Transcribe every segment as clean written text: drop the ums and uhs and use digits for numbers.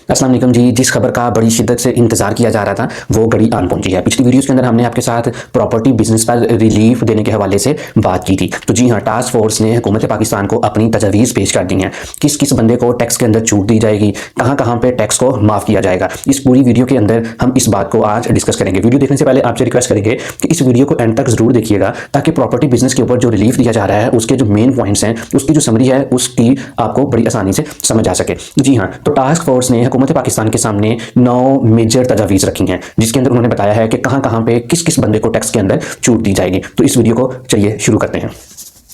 अस्सलाम वालेकुम जी। जिस खबर का बड़ी शिद्दत से इंतजार किया जा रहा था वो घड़ी आन पहुंची है। पिछली वीडियोस के अंदर हमने आपके साथ प्रॉपर्टी बिजनेस पर रिलीफ देने के हवाले से बात की थी। तो जी हाँ, टास्क फोर्स ने हुकूमत पाकिस्तान को अपनी तजवीज़ पेश कर दी हैं। किस किस बंदे को टैक्स के अंदर छूट दी जाएगी, कहाँ कहाँ पे टैक्स को माफ़ किया जाएगा, इस पूरी वीडियो के अंदर हम इस बात को आज डिस्कस करेंगे। वीडियो देखने से पहले आपसे रिक्वेस्ट करेंगे कि इस वीडियो को एंड तक जरूर देखिएगा, ताकि प्रॉपर्टी बिजनेस के ऊपर जो रिलीफ दिया जा रहा है उसके जो मेन पॉइंट्स हैं, उसकी जो समरी है, उसकी आपको बड़ी आसानी से समझ आ सके। जी हाँ, तो टास्क फोर्स ने हुकूमत पाकिस्तान के सामने 9 मेजर तजावीज़ रखी हैं, जिसके अंदर उन्होंने बताया है कि कहाँ कहाँ पे किस किस बंदे को टैक्स के अंदर छूट दी जाएगी। तो इस वीडियो को चलिए शुरू करते हैं।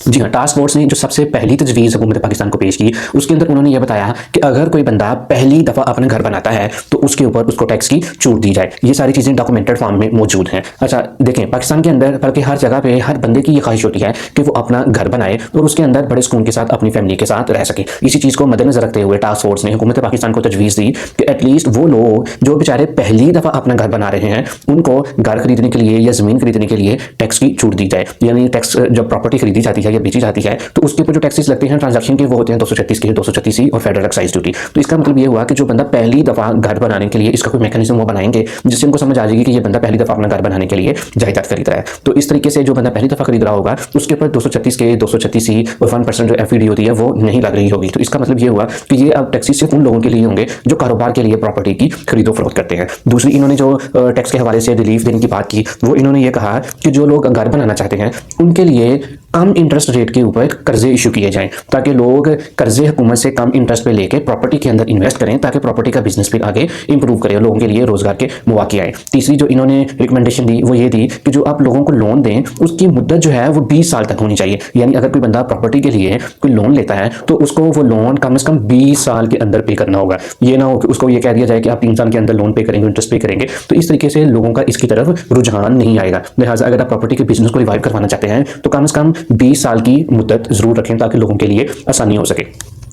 जी हाँ, टास्क फोर्स ने जो सबसे पहली तजवीज़ हुकूमत पाकिस्तान को पेश की, उसके अंदर उन्होंने ये बताया कि अगर कोई बंदा पहली दफ़ा अपना घर बनाता है तो उसके ऊपर उसको टैक्स की छूट दी जाए। ये सारी चीज़ें डॉक्यूमेंटेड फॉर्म में मौजूद हैं। अच्छा देखें, पाकिस्तान के अंदर बल्कि हर जगह पे हर बंदे की ये ख्वाहिश होती है कि वो अपना घर बनाए और उसके अंदर बड़े सुकून के साथ अपनी फैमिली के साथ रह सके। इसी चीज़ को मद्देनजर रखते हुए टास्क फोर्स ने हुकूमत पाकिस्तान को तजवीज़ दी कि एटलीस्ट वो लोग जो बेचारे पहली दफ़ा अपना घर बना रहे हैं उनको घर खरीदने के लिए या ज़मीन खरीदने के लिए टैक्स की छूट दी जाए। यानी टैक्स जब प्रॉपर्टी खरीदी जाती है या बेची जाती है तो उसके ऊपर जो टैक्सेस लगते हैं ट्रांजैक्शन के, वो होते हैं 236 के, 236C और फेडरल एक्साइज ड्यूटी। तो इसका मतलब ये हुआ कि जो बंदा पहली दफ़ा घर बनाने के लिए इसका कोई मैकेनिज्म वो बनाएंगे जिससे उनको समझ आ जाएगी कि ये बंदा पहली दफ़ा अपना घर बनाने के लिए जायदाद खरीद रहा है। तो इस तरीके से जो बंदा पहली दफ़ा खरीद रहा होगा उसके ऊपर 236 के, 236C और 1% जो FED होती है वो नहीं लग रही होगी। तो इसका मतलब ये हुआ कि ये अब टैक्सेस सिर्फ उन लोगों के लिए होंगे जो कारोबार के लिए प्रॉपर्टी की खरीदो फरोख्त करते हैं। दूसरी, इन्होंने जो टैक्स के हवाले से रिलीफ देने की बात की, वो इन्होंने ये कहा कि जो लोग घर बनाना चाहते हैं उनके लिए कम इंटरेस्ट रेट के ऊपर कर्जे इशू किए जाएं, ताकि लोग कर्जे हुकूमत से कम इंटरेस्ट पे लेके प्रॉपर्टी के अंदर इन्वेस्ट करें, ताकि प्रॉपर्टी का बिजनेस फिर आगे इंप्रूव करे, लोगों के लिए रोजगार के मौके आए। तीसरी जो इन्होंने रिकमेंडेशन दी वो ये दी कि जो आप लोगों को लोन दें उसकी मुद्दत जो है वो 20 साल तक होनी चाहिए। यानी अगर कोई बंदा प्रॉपर्टी के लिए कोई लोन लेता है तो उसको वो लोन कम से कम 20 साल के अंदर पे करना होगा। ये ना हो कि उसको ये कह दिया जाए कि आप 3 साल के अंदर लोन पे करेंगे, इंटरेस्ट पे करेंगे। तो इस तरीके से लोगों का इसकी तरफ रुझान नहीं आएगा। लिहाजा अगर आप प्रॉपर्टी के बिजनेस को रिवाइव करवाना चाहते हैं तो कम से कम 20 साल की मुद्दत जरूर रखें, ताकि लोगों के लिए आसानी हो सके।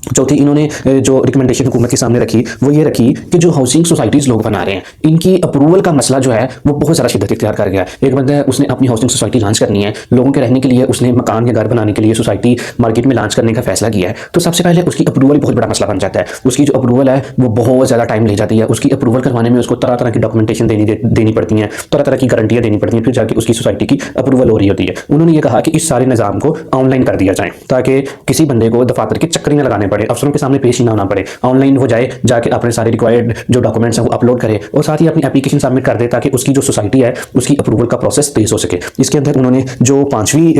चौथी, इन्होंने जो रिकमेंडेशन हुकूमत के सामने रखी वो ये रखी कि जो हाउसिंग सोसाइटीज़ लोग बना रहे हैं इनकी अप्रूवल का मसला जो है वो बहुत ज़्यादा शिद्दत इख्तियार कर गया। एक बंदा है, उसने अपनी हाउसिंग सोसाइटी लॉन्च करनी है, लोगों के रहने के लिए उसने मकान या घर बनाने के लिए सोसाइटी मार्केट में लॉन्च करने का फैसला किया है। तो सबसे पहले उसकी अप्रूवल बहुत बड़ा मसला बन जाता है। उसकी जो अप्रूवल है वो बहुत ज़्यादा टाइम ले जाती है। उसकी अप्रूवल करवाने में उसको तरह तरह की डॉक्यूमेंटेशन देनी पड़ती हैं, तरह तरह की गारंटियाँ देनी पड़ती हैं, फिर जाके उसकी सोसाइटी की अप्रूवल हो रही होती है। उन्होंने ये कहा कि इस सारे निज़ाम को ऑनलाइन कर दिया जाए, ताकि किसी बंदे को दफातर के चक्कर न लगाने पड़े, अफसरों के सामने पेश ही ना होना पड़े। ऑनलाइन वो जाए, जाके अपने सारे रिक्वायर्ड जो डॉक्यूमेंट्स हैं वो अपलोड करे और साथ ही अपनी एप्लीकेशन सबमिट कर दे, ताकि उसकी जो सोसाइटी है उसकी अप्रूवल का प्रोसेस तेज हो सके। इसके अंदर उन्होंने जो पांचवी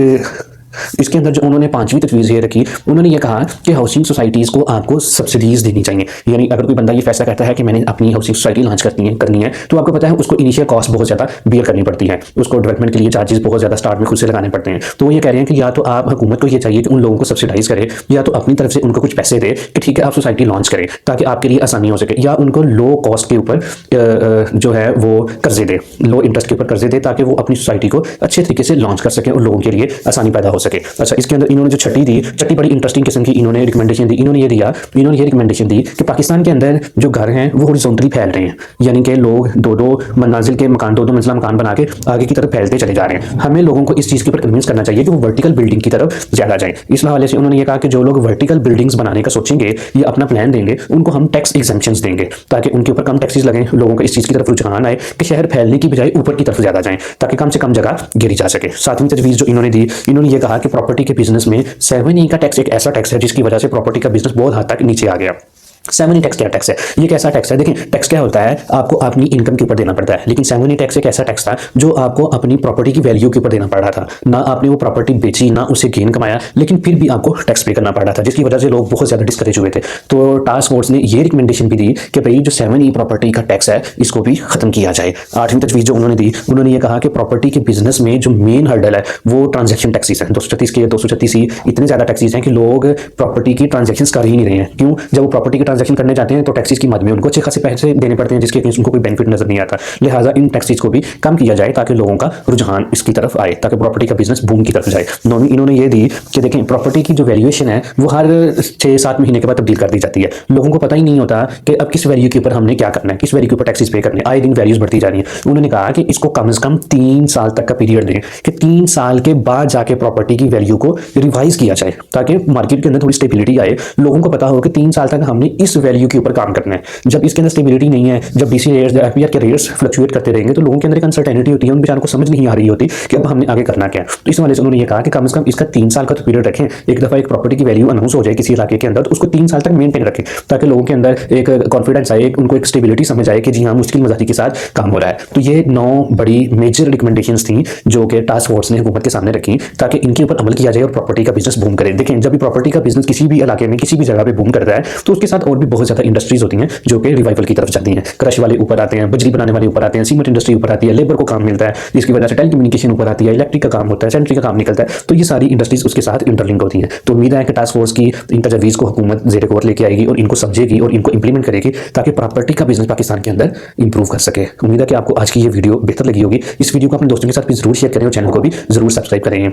तजवीज़ ये रखी, उन्होंने ये कहा कि हाउसिंग सोसाइटीज़ को आपको सब्सिडीज़ देनी चाहिए। यानी अगर कोई बंदा ये फैसला करता है कि मैंने अपनी हाउसिंग सोसाइटी लॉन्च करनी है तो आपको पता है उसको इनिशियल कॉस्ट बहुत ज़्यादा बियर करनी पड़ती है, उसको डेवलपमेंट के लिए चार्जेस बहुत ज़्यादा स्टार्ट में खुद से लगाने पड़ते हैं। तो वो ये कह रहे हैं कि या तो आप हुकूमत को ये चाहिए कि उन लोगों को सब्सिडाइज करे, या तो अपनी तरफ से उनको कुछ पैसे दे कि ठीक है आप सोसाइटी लॉन्च करें ताकि आपके लिए आसानी हो सके, या उनको लो कॉस्ट के ऊपर जो है वो कर्जे दे, लो इंटरेस्ट के ऊपर कर्जे दे, ताकि वो अपनी सोसाइटी को अच्छे तरीके से लॉन्च कर सके और लोगों के लिए आसानी पैदा हो सके। अच्छा, इसके इन्होंने जो छठी बड़ी इंटरेस्टिंग किस्म की इन्होंने रिकमेंडेशन दी। इन्होंने ये रिकमेंडेशन दी कि पाकिस्तान के अंदर जो घर हैं वो हॉरिजॉन्टली फैल रहे हैं, यानी कि लोग दो मंजिल के मकान, दो मंजिला मकान बना के आगे की तरफ फैलते चले जा रहे हैं। हमें लोगों को इस चीज़ के ऊपर कन्विंस करना चाहिए कि वो वर्टिकल बिल्डिंग की तरफ ज़्यादा जाएं। इस हवाले से उन्होंने ये कहा कि जो लोग वर्टिकल बिल्डिंग्स बनाने का सोचेंगे या अपना प्लान देंगे उनको हम टैक्स एग्जेम्पशंस देंगे, ताकि उनके ऊपर कम टैक्सेस लगें, लोगों को इस चीज़ की तरफ रुझान आए कि शहर फैलने की बजाय ऊपर की तरफ ज़्यादा जाएं, ताकि कम से कम जगह घेरी जा सके। सातवीं तजवीज़ जो इन्होंने दी, इन्होंने ये कहा कि प्रॉपर्टी के बिजनेस में 7E का टैक्स एक ऐसा टैक्स है जिसकी वजह से प्रॉपर्टी का बिजनेस बहुत हद तक नीचे आ गया। 7E टैक्स क्या टैक्स है? ये कैसा टैक्स है? देखिए, टैक्स क्या होता है, आपको अपनी इनकम के ऊपर देना पड़ता है, लेकिन 7E टैक्स एक ऐसा टैक्स था जो आपको अपनी प्रॉपर्टी की वैल्यू के ऊपर देना पड़ रहा था। ना आपने वो प्रॉपर्टी बेची, ना उसे गेन कमाया, लेकिन फिर भी आपको टैक्स पे करना पड़ रहा था, जिसकी वजह से लोग बहुत ज़्यादा डिस्करेज हुए थे। तो टास्क फोर्स ने ये रिकमेंडेशन भी दी कि भाई जो 7E प्रॉपर्टी का टैक्स है इसको भी खत्म किया जाए। आठवीं तजवीज़ जो उन्होंने दी, उन्होंने ये कहा कि प्रॉपर्टी के बिजनेस में जो मेन हर्डल है वो ट्रांजेक्शन टैक्सेस है। 236 के, 236C इतने ज़्यादा टैक्सेस हैं कि लोग प्रॉपर्टी की ट्रांजेक्शन कर ही नहीं रहे हैं। क्यों? जब वो प्रॉपर्टी की ट्रांजेक्शन करने जाते हैं तो टैक्सेस की मद में उनको अच्छे खासे पैसे देने पड़ते हैं, जिसके अगेंस्ट उनको कोई बेनिफिट नजर नहीं आता। लिहाजा इन टैक्सेस को भी कम किया जाए ताकि लोगों का रुझान इसकी तरफ आए, ताकि प्रॉपर्टी का बिजनेस बूम की तरफ जाए। इन्होंने ये दी कि देखें, प्रॉपर्टी की जो वैल्यूएशन है वो हर 6-7 महीने के बाद तब्दील कर दी जाती है। लोगों को पता ही नहीं होता कि अब किस वैल्यू के ऊपर हमने क्या करना है, किस वैल्यू के ऊपर टैक्सेस पे करने, आए दिन वैल्यूज बढ़ती जा रही है। उन्होंने कहा कि इसको कम से कम 3 साल तक का पीरियड दें, कि 3 साल के बाद जाके प्रॉपर्टी की वैल्यू को रिवाइज किया जाए, ताकि मार्केट के अंदर थोड़ी स्टेबिलिटी आए, लोगों को पता हो कि 3 साल तक हमने इस वैल्यू के ऊपर काम करना है। जब इसके अंदर स्टेबिलिटी नहीं है, जब बीसी रेट्स या एफपीआर के रेट्स फ्लक्चुएट करते रहेंगे तो लोगों के अंदर एक अनसर्टेनिटी होती है, उन बेचारों को समझ नहीं आ रही होती कि अब हमने आगे करना क्या है। तो इस वाले से उन्होंने ये कहा कि कम से कम इसका 3 साल का तो पीरियड रखें। एक दफा एक प्रॉपर्टी की वैल्यू अनाउंस हो जाए किसी इलाके के अंदर तो उसको 3 साल तक मेंटेन रखें, ताकि लोगों के अंदर एक कॉन्फिडेंस आए, उनको एक स्टेबिलिटी समझ आए कि जी हाँ मुश्किल मजाजी के साथ काम हो रहा है। तो ये 9 बड़ी मेजर रिकमेंडेशंस थी जो कि टास्क फोर्स ने हुकूमत के सामने रखी ताकि इनके ऊपर अमल किया जाए और प्रॉपर्टी का बिजनेस बूम करे। देखें, जब भी प्रॉपर्टी का बिजनेस किसी भी इलाके में किसी भी जगह पे बूम करता है तो उसके साथ और भी बहुत ज्यादा इंडस्ट्रीज होती हैं जो कि रिवाइवल की तरफ जाती हैं। क्रश वाले ऊपर आते हैं, बिजली बनाने वाले ऊपर आते हैं, सीमेंट इंडस्ट्री ऊपर आती है, लेबर को काम मिलता है, जिसकी वजह से टेलीकम्युनिकेशन ऊपर आती है, इलेक्ट्रिक का काम होता है, सेंट्री का काम निकलता है। तो ये सारी इंडस्ट्रीज उसके साथ इंटरलिंक होती हैं। तो उम्मीद है कि टास्क फोर्स की इन तजवीज़ को हुकूमत ज़ेर गौर लेके आएगी और इनको समझेगी और इनको इंप्लीमेंट करेगी ताकि प्रॉपर्टी का बिजनेस पाकिस्तान के अंदर इंप्रूव कर सके। उम्मीद है कि आपको आज की ये वीडियो बेहतर लगी होगी। इस वीडियो को अपने दोस्तों के साथ भी जरूर शेयर करें और चैनल को भी जरूर सब्सक्राइब करें।